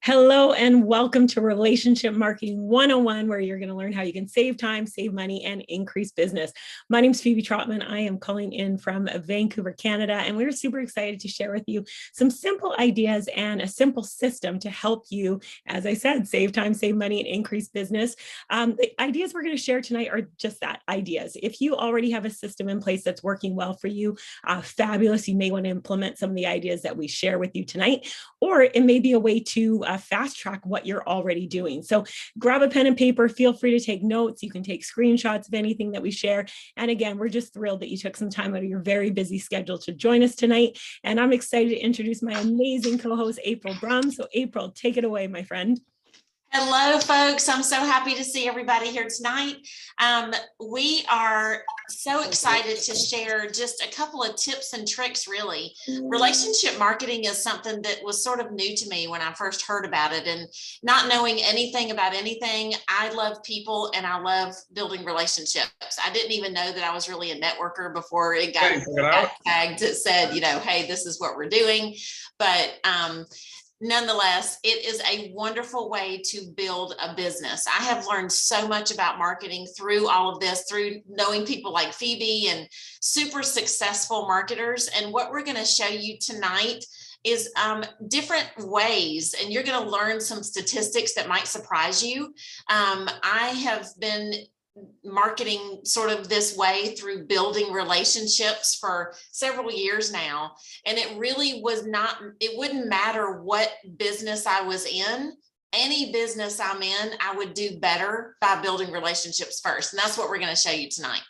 Hello and welcome to Relationship Marketing 101, where you're going to learn how you can save time, save money, and increase business. My name is Phoebe Trotman. I am calling in from Vancouver, Canada, and we're super excited to share with you some simple ideas and a simple system to help you, as I said, save time, save money, and increase business. The ideas we're going to share tonight are just that, ideas. If you already have a system in place that's working well for you, fabulous. You may want to implement some of the ideas that we share with you tonight, or it may be a way to fast track what you're already doing. So grab a pen and paper, feel free to take notes. You can take screenshots of anything that we share. And again, we're just thrilled that you took some time out of your very busy schedule to join us tonight. And I'm excited to introduce my amazing co-host, April Brum. So April, take it away, my friend. Hello, folks. I'm so happy to see everybody here tonight. We are so excited to share just a couple of tips and tricks, really. Relationship marketing is something that was sort of new to me when I first heard about it, and not knowing anything about anything. I love people and I love building relationships. I didn't even know that I was really a networker before it got tagged. It said, hey, this is what we're doing. But nonetheless, it is a wonderful way to build a business. I have learned so much about marketing through all of this, through knowing people like Phoebe and super successful marketers. And what we're going to show you tonight is different ways, and you're going to learn some statistics that might surprise you. I have been marketing sort of this way through building relationships for several years now. And it really it wouldn't matter what business I was in. Any business I'm in, I would do better by building relationships first. And that's what we're going to show you tonight.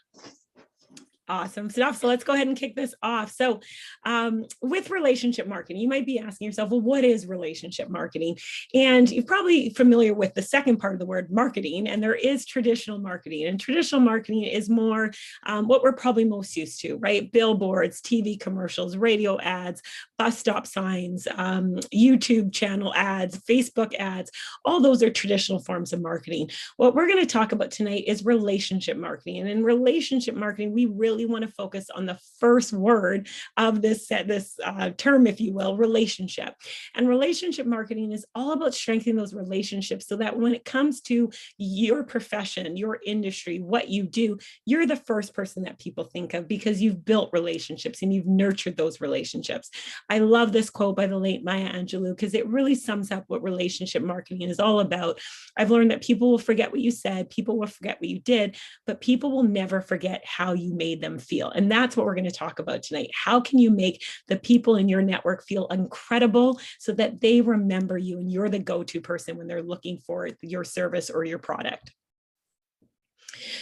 Awesome stuff. So let's go ahead and kick this off. So with relationship marketing, you might be asking yourself, well, what is relationship marketing? And you're probably familiar with the second part of the word, marketing, and there is traditional marketing. And traditional marketing is more what we're probably most used to, right? Billboards, TV commercials, radio ads, bus stop signs, YouTube channel ads, Facebook ads. All those are traditional forms of marketing. What we're going to talk about tonight is relationship marketing. And in relationship marketing, we really want to focus on the first word of this term, if you will, relationship. And relationship marketing is all about strengthening those relationships so that when it comes to your profession, your industry, what you do, you're the first person that people think of because you've built relationships and you've nurtured those relationships. I love this quote by the late Maya Angelou because it really sums up what relationship marketing is all about. I've learned that people will forget what you said, people will forget what you did, but people will never forget how you made them feel. And that's what we're going to talk about tonight. How can you make the people in your network feel incredible so that they remember you and you're the go-to person when they're looking for your service or your product?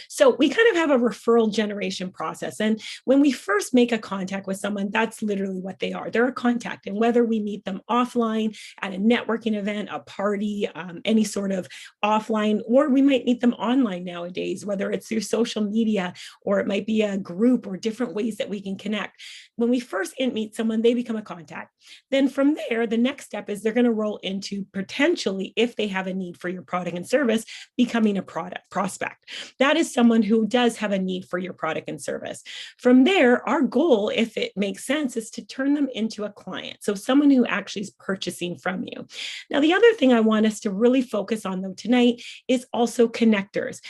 So we kind of have a referral generation process. And when we first make a contact with someone, that's literally what they are. They're a contact. And whether we meet them offline at a networking event, a party, any sort of offline, or we might meet them online nowadays, whether it's through social media, or it might be a group or different ways that we can connect. When we first meet someone, they become a contact. Then from there, the next step is they're going to roll into potentially, if they have a need for your product and service, becoming a product prospect. That is someone who does have a need for your product and service. From there, our goal, if it makes sense, is to turn them into a client. So someone who actually is purchasing from you. Now, the other thing I want us to really focus on though tonight is also connectors.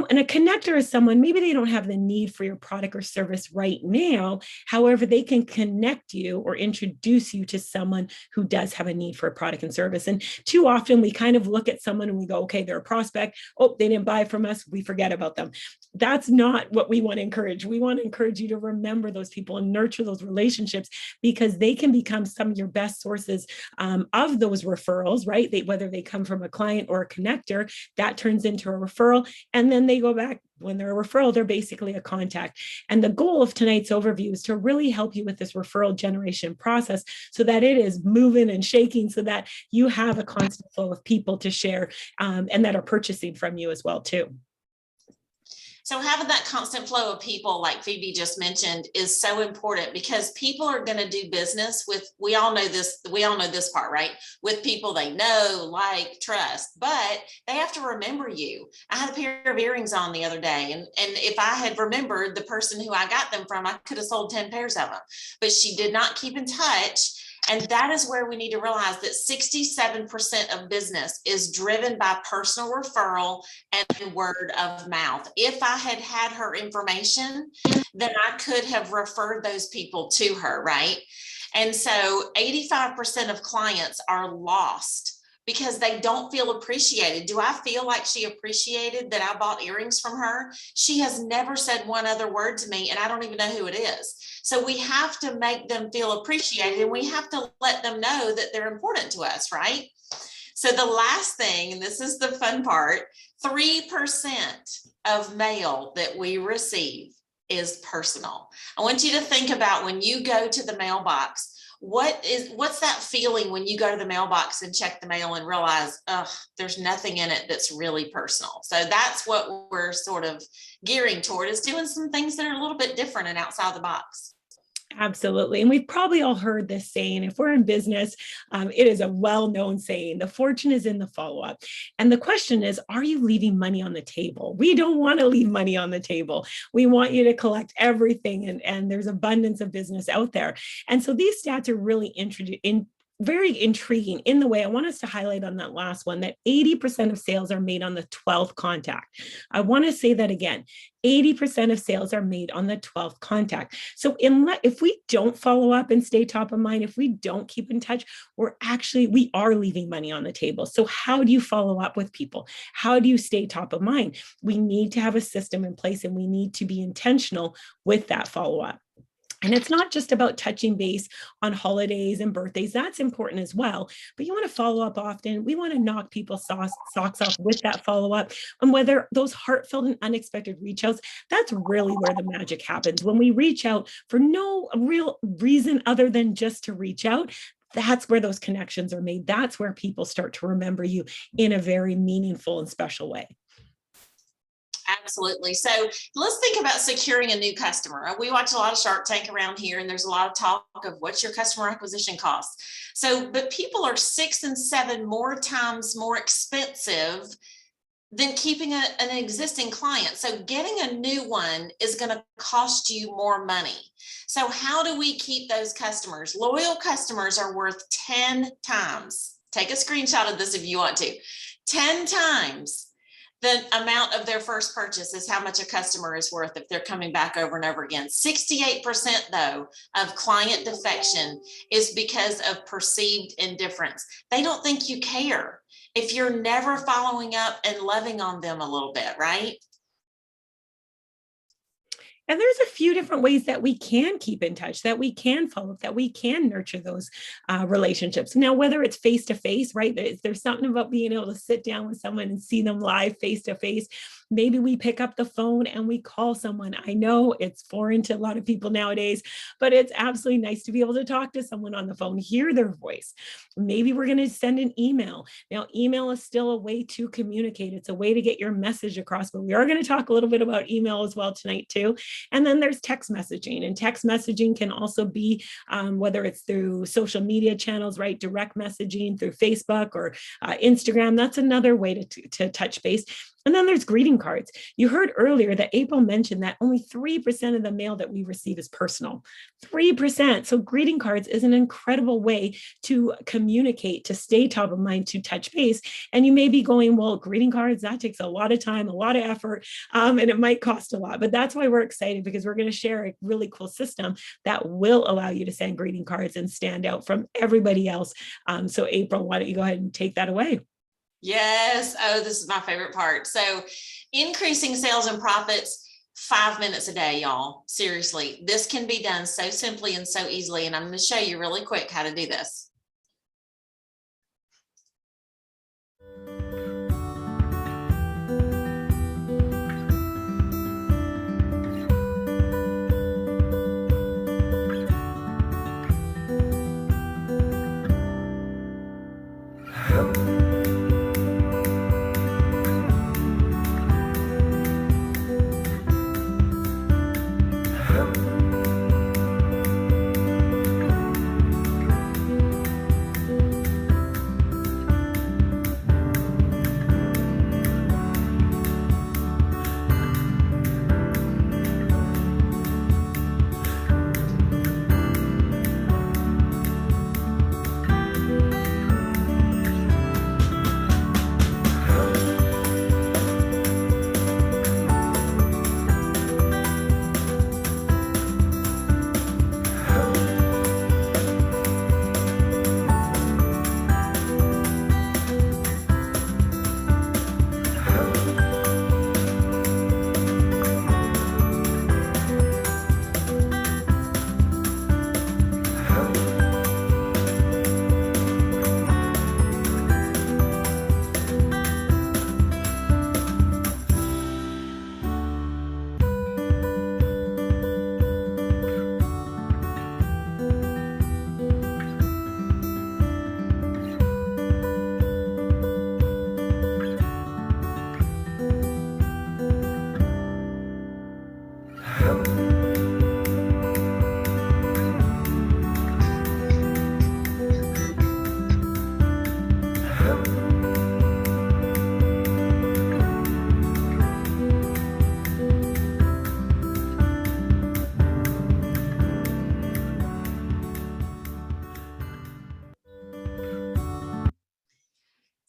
And a connector is someone, maybe they don't have the need for your product or service right now. However, they can connect you or introduce you to someone who does have a need for a product and service. And too often we kind of look at someone and we go, okay, they're a prospect. Oh, they didn't buy from us. We forget about them. That's not what we want to encourage. We want to encourage you to remember those people and nurture those relationships because they can become some of your best sources of those referrals, right? Whether they come from a client or a connector, that turns into a referral. And then they go back. When they're a referral, they're basically a contact. And the goal of tonight's overview is to really help you with this referral generation process so that it is moving and shaking so that you have a constant flow of people to share and that are purchasing from you as well, too. So having that constant flow of people, like Phoebe just mentioned, is so important because people are going to do business with, we all know this part, right? With people they know, like, trust, but they have to remember you. I had a pair of earrings on the other day, and if I had remembered the person who I got them from, I could have sold 10 pairs of them, but she did not keep in touch. And that is where we need to realize that 67% of business is driven by personal referral and word of mouth. If I had had her information, then I could have referred those people to her, right? And so 85% of clients are lost because they don't feel appreciated. Do I feel like she appreciated that I bought earrings from her? She has never said one other word to me, and I don't even know who it is. So we have to make them feel appreciated, and we have to let them know that they're important to us, right? So the last thing, and this is the fun part, 3% of mail that we receive is personal. I want you to think about when you go to the mailbox, what's that feeling when you go to the mailbox and check the mail and realize, there's nothing in it that's really personal. So that's what we're sort of gearing toward, is doing some things that are a little bit different and outside the box. Absolutely. And we've probably all heard this saying, if we're in business, it is a well-known saying, the fortune is in the follow-up. And the question is, are you leaving money on the table? We don't want to leave money on the table. We want you to collect everything. And there's abundance of business out there. And so these stats are really very intriguing in the way I want us to highlight on that last one, that 80% of sales are made on the 12th contact. I want to say that again, 80% of sales are made on the 12th contact. So if we don't follow up and stay top of mind, if we don't keep in touch, we are leaving money on the table. So how do you follow up with people? How do you stay top of mind? We need to have a system in place, and we need to be intentional with that follow-up. And it's not just about touching base on holidays and birthdays. That's important as well. But you want to follow up often. We want to knock people's socks off with that follow-up. And whether those heartfelt and unexpected reach outs, that's really where the magic happens. When we reach out for no real reason other than just to reach out, that's where those connections are made. That's where people start to remember you in a very meaningful and special way. Absolutely. So let's think about securing a new customer. We watch a lot of Shark Tank around here, and there's a lot of talk of what's your customer acquisition cost. But people are 6 and 7 more times more expensive than keeping an existing client. So getting a new one is going to cost you more money. So how do we keep those customers? Loyal customers are worth 10 times. Take a screenshot of this if you want to. 10 times the amount of their first purchase is how much a customer is worth if they're coming back over and over again. 68% though of client defection is because of perceived indifference. They don't think you care if you're never following up and loving on them a little bit, right? And there's a few different ways that we can keep in touch, that we can follow up, that we can nurture those relationships. Now, whether it's face-to-face, right? There's something about being able to sit down with someone and see them live face-to-face. Maybe we pick up the phone and we call someone. I know it's foreign to a lot of people nowadays, but it's absolutely nice to be able to talk to someone on the phone, hear their voice. Maybe we're going to send an email. Now, email is still a way to communicate. It's a way to get your message across, but we are going to talk a little bit about email as well tonight too. And then there's text messaging, and text messaging can also be whether it's through social media channels, right? Direct messaging through Facebook or Instagram. That's another way to touch base. And then there's greeting cards. You heard earlier that April mentioned that only 3% of the mail that we receive is personal. 3%. So greeting cards is an incredible way to communicate, to stay top of mind, to touch base. And you may be going, well, greeting cards, that takes a lot of time, a lot of effort, and it might cost a lot. But that's why we're excited, because we're going to share a really cool system that will allow you to send greeting cards and stand out from everybody else. So April, why don't you go ahead and take that away? Yes. Oh, this is my favorite part. So increasing sales and profits, 5 minutes a day, y'all. Seriously, this can be done so simply and so easily. And I'm going to show you really quick how to do this.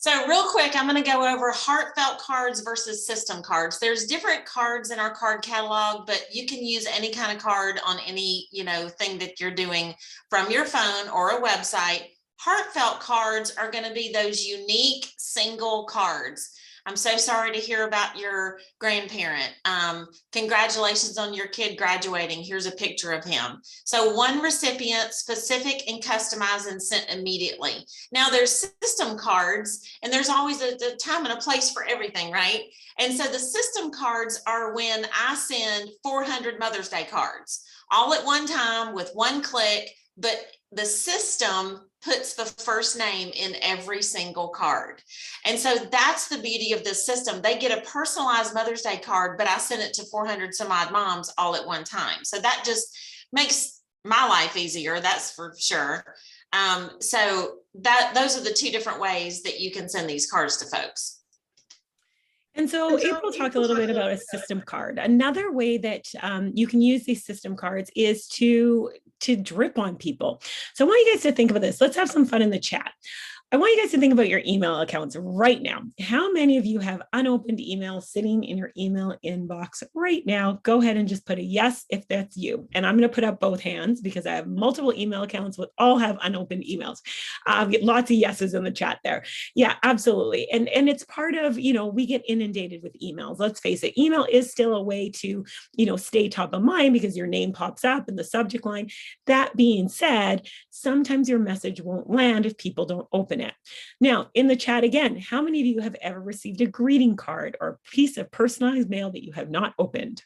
So real quick, I'm going to go over heartfelt cards versus system cards. There's different cards in our card catalog, but you can use any kind of card on any, thing that you're doing from your phone or a website. Heartfelt cards are going to be those unique single cards. I'm so sorry to hear about your grandparent. Congratulations on your kid graduating. Here's a picture of him. So one recipient, specific and customized and sent immediately. Now there's system cards, and there's always a time and a place for everything, right? And so the system cards are when I send 400 Mother's Day cards all at one time with one click, but the system puts the first name in every single card. And so that's the beauty of this system. They get a personalized Mother's Day card, but I send it to 400 some odd moms all at one time. So that just makes my life easier, that's for sure. So those are the two different ways that you can send these cards to folks. And so April talked a little bit about a system card. Another way that you can use these system cards is to drip on people. So I want you guys to think about this. Let's have some fun in the chat. I want you guys to think about your email accounts right now. How many of you have unopened emails sitting in your email inbox right now? Go ahead and just put a yes if that's you. And I'm going to put up both hands because I have multiple email accounts with all have unopened emails. Get lots of yeses in the chat there. Yeah, absolutely. And it's part of, we get inundated with emails. Let's face it, email is still a way to, stay top of mind because your name pops up in the subject line. That being said, sometimes your message won't land if people don't open it. Now, in the chat again, how many of you have ever received a greeting card or a piece of personalized mail that you have not opened?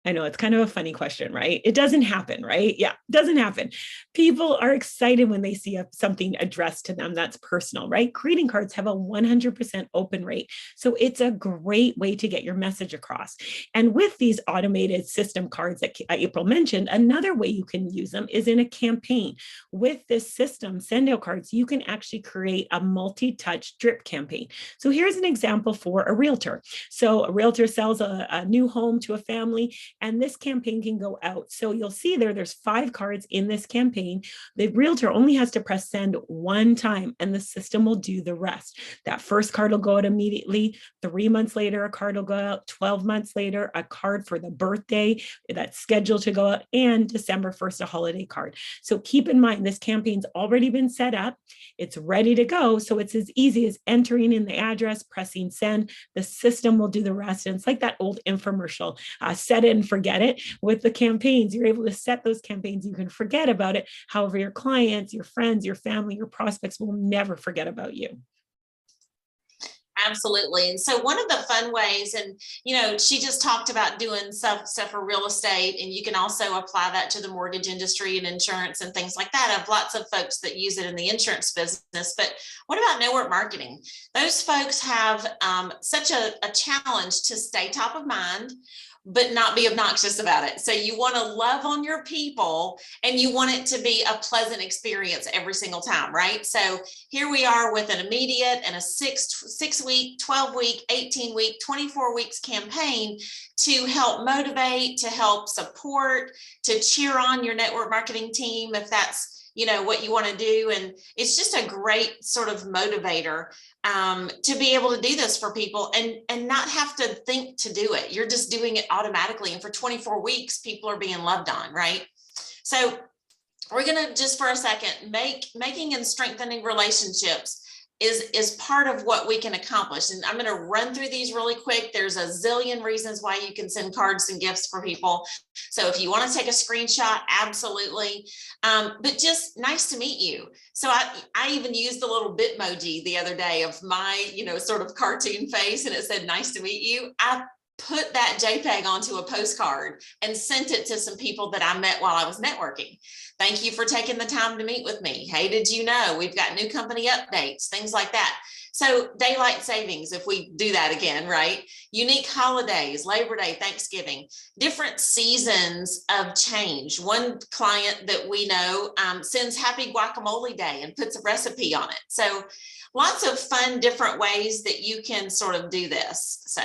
I know it's kind of a funny question, right? It doesn't happen, right? Yeah, it doesn't happen. People are excited when they see something addressed to them that's personal, right? Greeting cards have a 100% open rate. So it's a great way to get your message across. And with these automated system cards that April mentioned, another way you can use them is in a campaign. With this system, send out cards, you can actually create a multi-touch drip campaign. So here's an example for a realtor. So a realtor sells a new home to a family, and this campaign can go out. So you'll see there's 5 cards in this campaign. The realtor only has to press send one time and the system will do the rest. That first card will go out immediately. 3 months later, a card will go out. 12 months later, a card for the birthday that's scheduled to go out, and December 1st, a holiday card. So keep in mind, this campaign's already been set up. It's ready to go. So it's as easy as entering in the address, pressing send. The system will do the rest. And it's like that old infomercial, set it and forget it. With the campaigns, you're able to set those campaigns. You can forget about it. However, your clients, your friends, your family, your prospects will never forget about you. Absolutely. And so one of the fun ways, and she just talked about doing stuff for real estate, and you can also apply that to the mortgage industry and insurance and things like that. I have lots of folks that use it in the insurance business, but what about network marketing? Those folks have such a challenge to stay top of mind, but not be obnoxious about it. So you want to love on your people and you want it to be a pleasant experience every single time, right? So here we are with an immediate and a 6-week, 12-week, 18-week, 24 weeks campaign to help motivate, to help support, to cheer on your network marketing team if that's what you want to do. And it's just a great sort of motivator to be able to do this for people and not have to think to do it. You're just doing it automatically. And for 24 weeks, people are being loved on, right? So we're going to just for a second, making and strengthening relationships is part of what we can accomplish. And I'm going to run through these really quick. There's a zillion reasons why you can send cards and gifts for people. So if you want to take a screenshot, absolutely. But just nice to meet you. So I even used the little Bitmoji the other day of my, sort of cartoon face, and it said, nice to meet you. I put that JPEG onto a postcard and sent it to some people that I met while I was networking. Thank you for taking the time to meet with me. Hey, did you know we've got new company updates, things like that. So daylight savings, if we do that again, right? Unique holidays, Labor Day, Thanksgiving, different seasons of change. One client that we know sends Happy Guacamole Day and puts a recipe on it. So lots of fun, different ways that you can sort of do this. So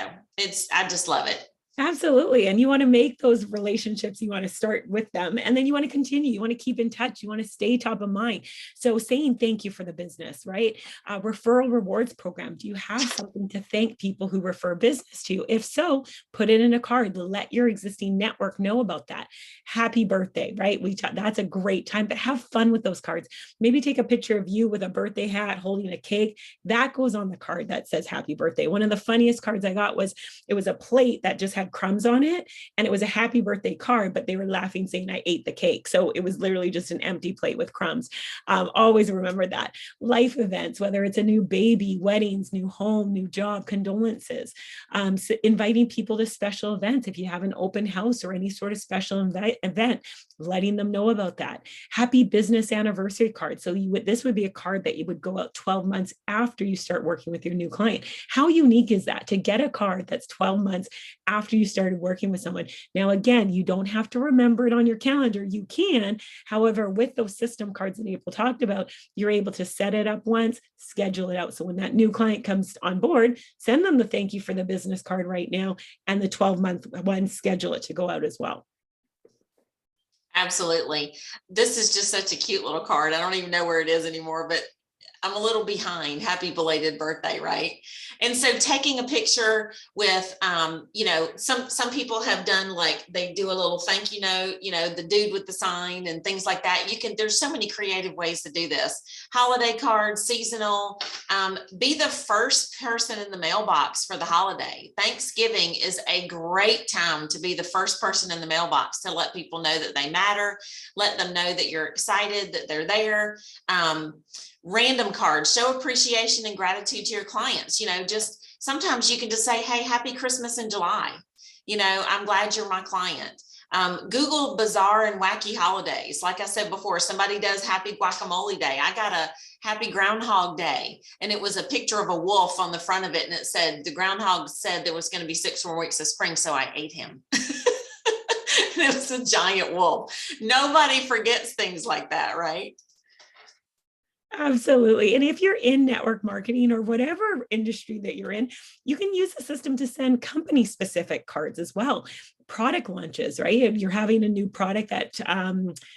I just love it. Absolutely. And you want to make those relationships, you want to start with them, and then you want to continue, you want to keep in touch, you want to stay top of mind. So saying thank you for the business, right? Referral rewards program. Do you have something to thank people who refer business to you? If so, put it in a card. Let your existing network know about that. Happy birthday, right? That's a great time, but have fun with those cards. Maybe take a picture of you with a birthday hat holding a cake. That goes on the card that says happy birthday. One of the funniest cards I got was, it was a plate that just had crumbs on it, and it was a happy birthday card, but they were laughing saying I ate the cake. So it was literally just an empty plate with crumbs. Always remember that. Life events, whether it's a new baby, weddings, new home, new job, condolences, so inviting people to special events. If you have an open house or any sort of special event, letting them know about that. Happy business anniversary card. So this would be a card that you would go out 12 months after you start working with your new client. How unique is that to get a card that's 12 months after you started working with someone? Now, again, you don't have to remember it on your calendar. You can. However, with those system cards that April talked about, you're able to set it up once, schedule it out. So when that new client comes on board, send them the thank you for the business card right now, and the 12-month one, schedule it to go out as well. Absolutely. This is just such a cute little card. I don't even know where it is anymore, but I'm a little behind. Happy belated birthday, right? And so taking a picture with, some people have done, like, they do a little thank you note, the dude with the sign and things like that. There's so many creative ways to do this. Holiday cards, seasonal, be the first person in the mailbox for the holiday. Thanksgiving is a great time to be the first person in the mailbox to let people know that they matter, let them know that you're excited, that they're there. Random cards, show appreciation and gratitude to your clients. Just sometimes you can just say, hey, happy Christmas in July. I'm glad you're my client. Google bizarre and wacky holidays. Like I said before, somebody does happy guacamole day. I got a happy groundhog day, and it was a picture of a wolf on the front of it. And it said, the groundhog said there was going to be 6 more weeks of spring, so I ate him. It was a giant wolf. Nobody forgets things like that, right? Absolutely. And if you're in network marketing or whatever industry that you're in, you can use the system to send company specific cards as well. Product launches, right? If you're having a new product that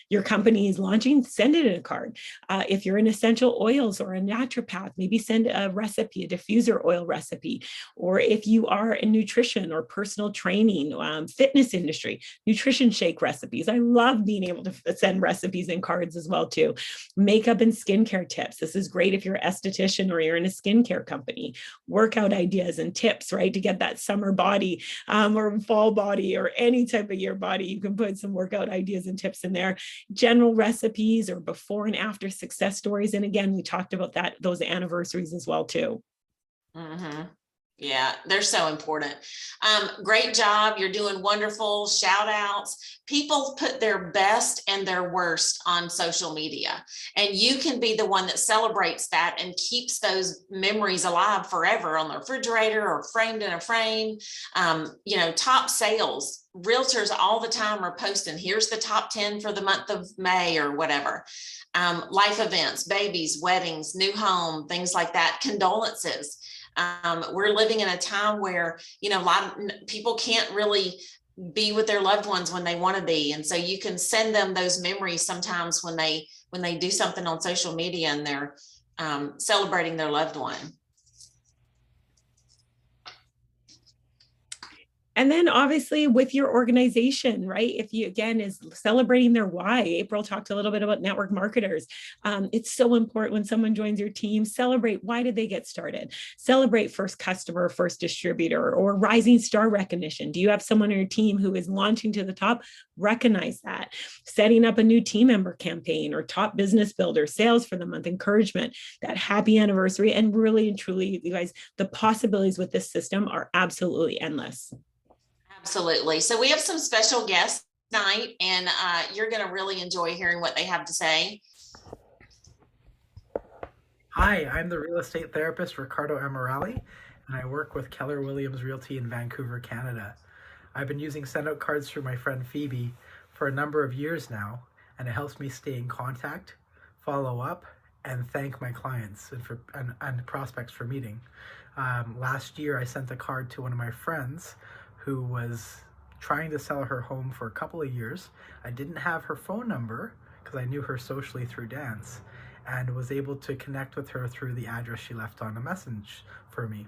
your company is launching, send it in a card. If you're in essential oils or a naturopath, maybe send a recipe, a diffuser oil recipe. Or if you are in nutrition or personal training, fitness industry, nutrition shake recipes. I love being able to send recipes and cards as well too. Makeup and skincare tips. This is great if you're an esthetician or you're in a skincare company. Workout ideas and tips, right? To get that summer body or fall body or any type of year body, you can put some workout ideas and tips in there. General recipes or before and after success stories. And again, we talked about those anniversaries as well too. Mm-hmm. Yeah, they're so important. Great job. You're doing wonderful. Shout outs. People put their best and their worst on social media, and you can be the one that celebrates that and keeps those memories alive forever on the refrigerator or framed in a frame. Top sales. Realtors all the time are posting, here's the top 10 for the month of May or whatever. Life events, babies, weddings, new home, things like that. Condolences. We're living in a time where, a lot of people can't really be with their loved ones when they want to be. And so you can send them those memories sometimes when they do something on social media and they're celebrating their loved one. And then obviously with your organization, right? If you, again, is celebrating their why. April talked a little bit about network marketers. It's so important when someone joins your team, celebrate why did they get started? Celebrate first customer, first distributor, or rising star recognition. Do you have someone on your team who is launching to the top? Recognize that. Setting up a new team member campaign or top business builder, sales for the month, encouragement, that happy anniversary. And really and truly, you guys, the possibilities with this system are absolutely endless. Absolutely. So we have some special guests tonight, and you're going to really enjoy hearing what they have to say. Hi, I'm the real estate therapist Ricardo Amirali, and I work with Keller Williams Realty in Vancouver, Canada. I've been using send-out cards through my friend Phoebe for a number of years now, and it helps me stay in contact, follow up, and thank my clients and prospects for meeting. Last year, I sent a card to one of my friends who was trying to sell her home for a couple of years. I didn't have her phone number because I knew her socially through dance, and was able to connect with her through the address she left on a message for me.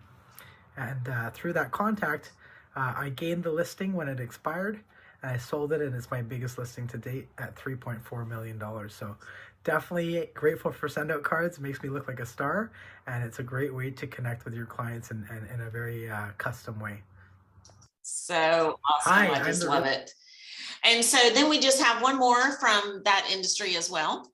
And through that contact, I gained the listing when it expired, and I sold it, and it's my biggest listing to date at $3.4 million. So definitely grateful for send out cards. It makes me look like a star, and it's a great way to connect with your clients in a very custom way. So awesome. Hi, I just love it. And so then we just have one more from that industry as well.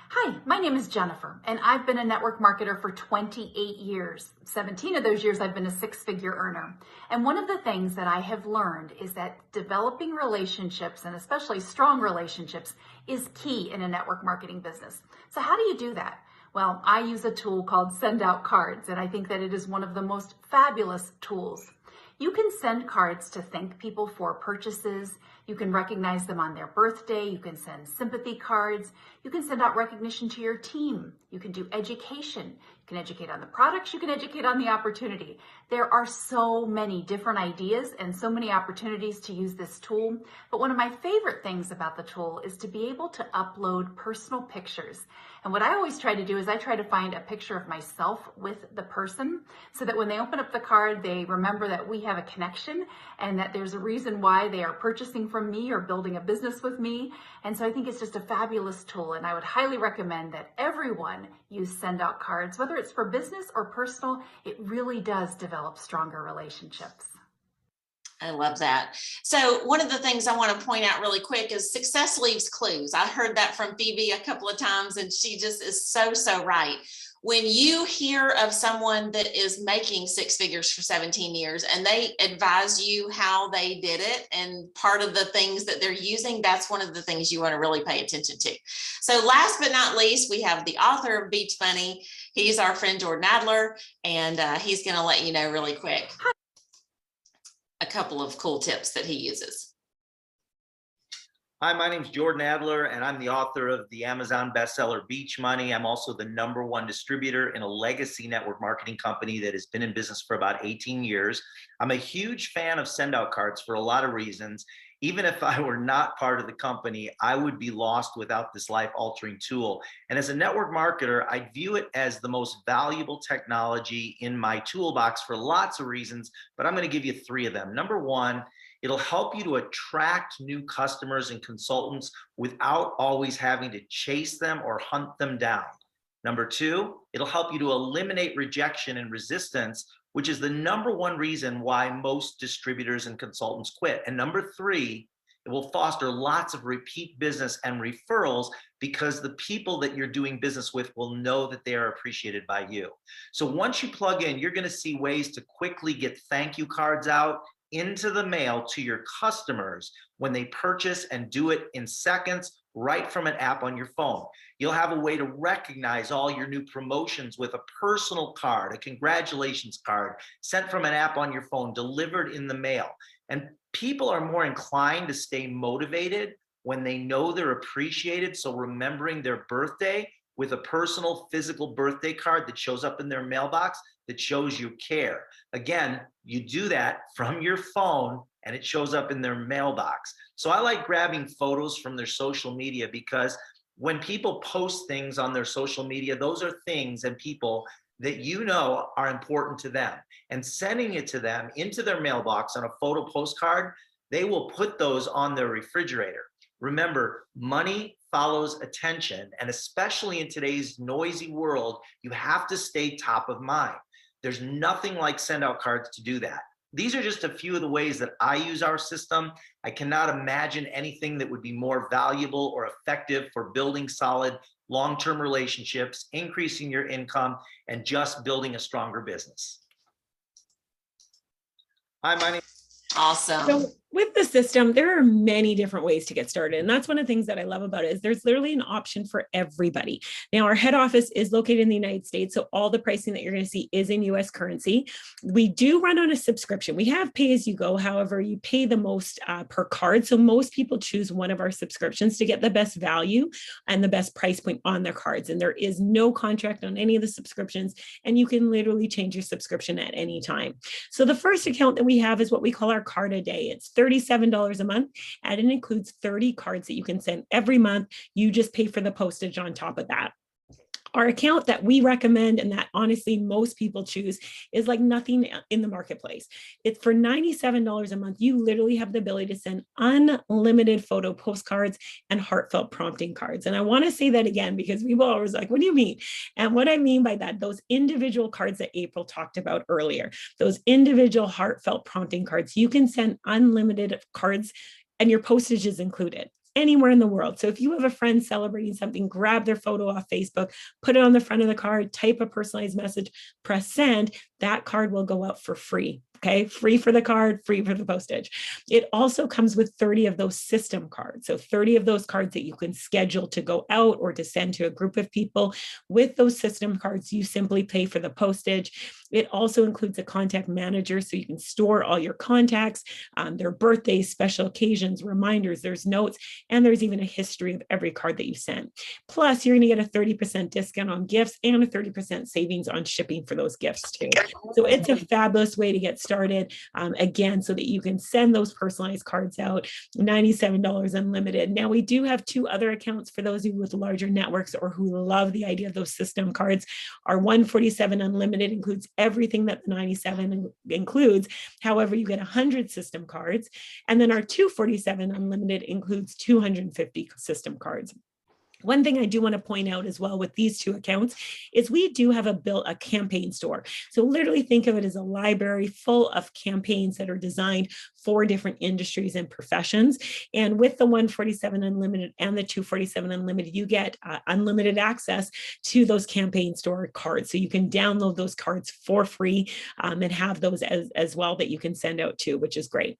Hi, my name is Jennifer, and I've been a network marketer for 28 years. 17 of those years I've been a six-figure earner. And one of the things that I have learned is that developing relationships, and especially strong relationships, is key in a network marketing business. So how do you do that? Well, I use a tool called Send Out Cards, and I think that it is one of the most fabulous tools. You can send cards to thank people for purchases. You can recognize them on their birthday. You can send sympathy cards. You can send out recognition to your team. You can do education. You can educate on the products. You can educate on the opportunity. There are so many different ideas and so many opportunities to use this tool. But one of my favorite things about the tool is to be able to upload personal pictures. And what I always try to do is I try to find a picture of myself with the person so that when they open up the card, they remember that we have a connection and that there's a reason why they are purchasing from me or building a business with me. And so I think it's just a fabulous tool, and I would highly recommend that everyone use Send Out Cards, whether it's for business or personal. It really does develop stronger relationships. I love that. So one of the things I want to point out really quick is success leaves clues. I heard that from Phoebe a couple of times, and she just is so right. When you hear of someone that is making six figures for 17 years and they advise you how they did it and part of the things that they're using, that's one of the things you want to really pay attention to. So last but not least, we have the author of Beach Bunny. He's our friend Jordan Adler, and he's going to let you know really quick a couple of cool tips that he uses. Hi, my name is Jordan Adler, and I'm the author of the Amazon bestseller Beach Money. I'm also the #1 distributor in a legacy network marketing company that has been in business for about 18 years. I'm a huge fan of send out cards for a lot of reasons. Even if I were not part of the company, I would be lost without this life-altering tool. And as a network marketer, I view it as the most valuable technology in my toolbox for lots of reasons, but I'm going to give you 3 of them. Number 1, it'll help you to attract new customers and consultants without always having to chase them or hunt them down. Number 2, it'll help you to eliminate rejection and resistance, which is the #1 reason why most distributors and consultants quit. And number 3, it will foster lots of repeat business and referrals because the people that you're doing business with will know that they are appreciated by you. So once you plug in, you're going to see ways to quickly get thank you cards out into the mail to your customers when they purchase, and do it in seconds right from an app on your phone. You'll have a way to recognize all your new promotions with a personal card, a congratulations card sent from an app on your phone, delivered in the mail. And people are more inclined to stay motivated when they know they're appreciated. So remembering their birthday with a personal physical birthday card that shows up in their mailbox that shows you care. Again, you do that from your phone and it shows up in their mailbox. So I like grabbing photos from their social media, because when people post things on their social media, those are things and people that you know are important to them. And sending it to them into their mailbox on a photo postcard, they will put those on their refrigerator. Remember, money follows attention, and especially in today's noisy world, you have to stay top of mind. There's nothing like send out cards to do that. These are just a few of the ways that I use our system. I cannot imagine anything that would be more valuable or effective for building solid long-term relationships, increasing your income, and just building a stronger business. Hi, my name. Awesome. So With the system, there are many different ways to get started. And that's one of the things that I love about it is there's literally an option for everybody. Now, our head office is located in the United States, so all the pricing that you're going to see is in US currency. We do run on a subscription. We have pay as you go. However, you pay the most per card. So most people choose one of our subscriptions to get the best value and the best price point on their cards. And there is no contract on any of the subscriptions, and you can literally change your subscription at any time. So the first account that we have is what we call our card a day. It's $37 a month, and it includes 30 cards that you can send every month. You just pay for the postage on top of that. Our account that we recommend and that honestly most people choose is like nothing in the marketplace. It's for $97 a month. You literally have the ability to send unlimited photo postcards and heartfelt prompting cards. And I want to say that again because people are always like, what do you mean? And what I mean by that, those individual cards that April talked about earlier, those individual heartfelt prompting cards, you can send unlimited cards and your postage is included anywhere in the world. So if you have a friend celebrating something, grab their photo off Facebook, put it on the front of the card, type a personalized message, press send, that card will go out for free. Okay, free for the card, free for the postage. It also comes with 30 of those system cards. So 30 of those cards that you can schedule to go out or to send to a group of people. With those system cards, you simply pay for the postage. It also includes a contact manager so you can store all your contacts, their birthdays, special occasions, reminders, there's notes, and there's even a history of every card that you've sent. Plus, you're going to get a 30% discount on gifts and a 30% savings on shipping for those gifts too. So it's a fabulous way to get started, again, so that you can send those personalized cards out, $97 unlimited. Now, we do have two other accounts for those of you with larger networks or who love the idea of those system cards. Our $147 unlimited includes everything that the 97 includes. However, you get 100 system cards. And then our $247 unlimited includes 250 system cards. One thing I do want to point out as well with these two accounts is we do have a campaign store. So literally think of it as a library full of campaigns that are designed for different industries and professions. And with the 147 unlimited and the 247 unlimited, you get unlimited access to those campaign store cards. So you can download those cards for free and have those as well that you can send out to, which is great.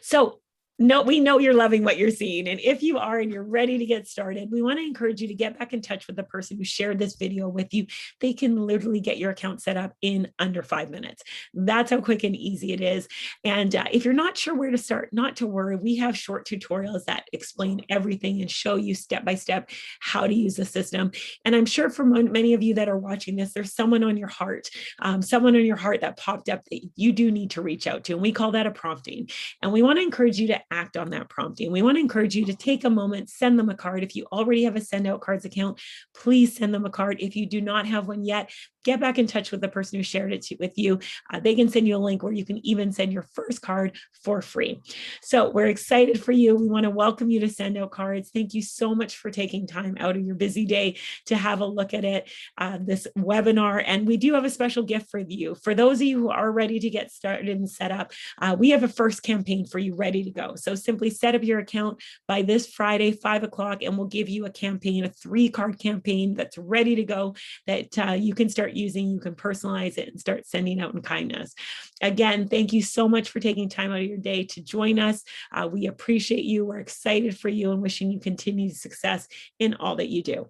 So no, we know you're loving what you're seeing. And if you are and you're ready to get started, we want to encourage you to get back in touch with the person who shared this video with you. They can literally get your account set up in under 5 minutes. That's how quick and easy it is. And if you're not sure where to start, not to worry. We have short tutorials that explain everything and show you step by step how to use the system. And I'm sure for many of you that are watching this, there's someone on your heart that popped up that you do need to reach out to. And we call that a prompting. And we want to encourage you to act on that prompting. We want to encourage you to take a moment, send them a card. If you already have a send out cards account, please send them a card. If you do not have one yet, get back in touch with the person who shared it with you. They can send you a link where you can even send your first card for free. So we're excited for you. We want to welcome you to Send Out Cards. Thank you so much for taking time out of your busy day to have a look at it, this webinar. And we do have a special gift for you. For those of you who are ready to get started and set up, we have a first campaign for you ready to go. So simply set up your account by this Friday, 5 o'clock, and we'll give you a campaign, a 3-card campaign that's ready to go that you can start using. You can personalize it and start sending out in kindness. Again, thank you so much for taking time out of your day to join us. We appreciate you. We're excited for you and wishing you continued success in all that you do.